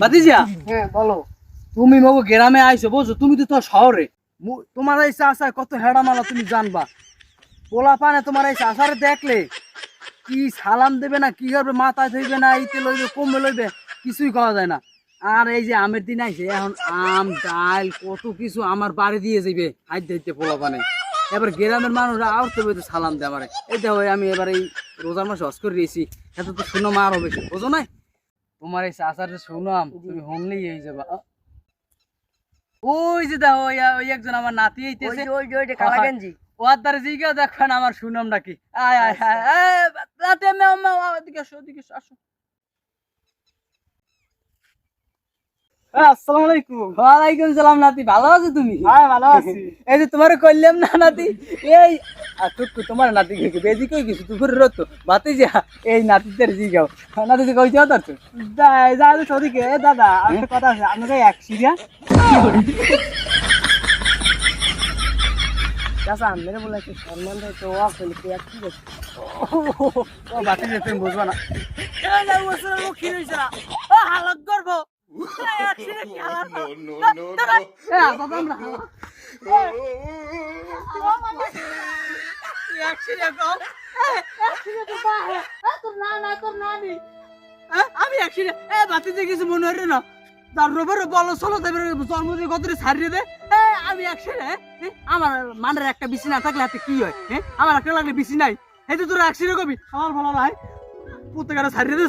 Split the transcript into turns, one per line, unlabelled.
ভাতিজা হ্যাঁ বলো তুমি মগো গ্রামে আইছো বুঝছো তুমি তো শহরে তোমার এই চাষা কত হেড়া মালা তুমি জানবা পোলা পানে তোমার এই চাষারে দেখলে কি সালাম দেবে না কি করবে মাথায় ধইবে না ইতে লইবে কমবে লইবে কিছুই করা যায় না আর এই যে আমের দিন আইছে এখন আম ডাল কত কিছু আমার বাড়ি দিয়ে যাইবে হাইট ধরতে পোলা পানে এবার গ্রামের মানুষরা আর তো সালাম দেয় আমারে এই দেখো আমি এবার এই রোজার মাসে হজ করে দিয়েছি এত তো শুনো মার হবে বোঝো নাই তোমার এই চাচার শুনাম তুমি হোমলেই হয়ে যাবা ওই যে দেখো ওই একজন আমার নাতি আইতেছে ওই কালা গেঞ্জি ওর দ্বারা জিগা দেখেন আমার শুনাম নাকি আয় আয় আয় রাতে এদিকে আসো আসো আসসালামু আলাইকুম ওয়ালাইকুম সালাম নাতি ভালো আছো তুমি হ্যাঁ ভালো আছি এই যে তোমারে কইলাম না নাতি এই টুকু তোমার নাতি কে বেজি কই কিছু তুই করে রত বাতি যা এই নাতিদের জিগাও নাতি যে কইছো তার তো যা যা সদিকে দাদা একটা কথা আছে আপনাকে এক সিরিয়া চাচা মেরে বলে কি সম্মান দেয় তো ওয়া কইলে কি এক কি ও বাতি যে তুমি বুঝবা না এই না ওসরা লোক কি হইছে না ও হালাত করব আমি কিছু মনে হয় না তার রোববার বলো চলো জন্মদিন কত ছাড়িয়ে দে আমি আমার মানের একটা বিসি না থাকলে হাতে কি হয় হ্যাঁ আমার একটা লাগলে বিসি নাই এই তো তোর একশিরে কবি আমার ভালো ভাই প্রত্যেকটা ছাড়িয়ে দে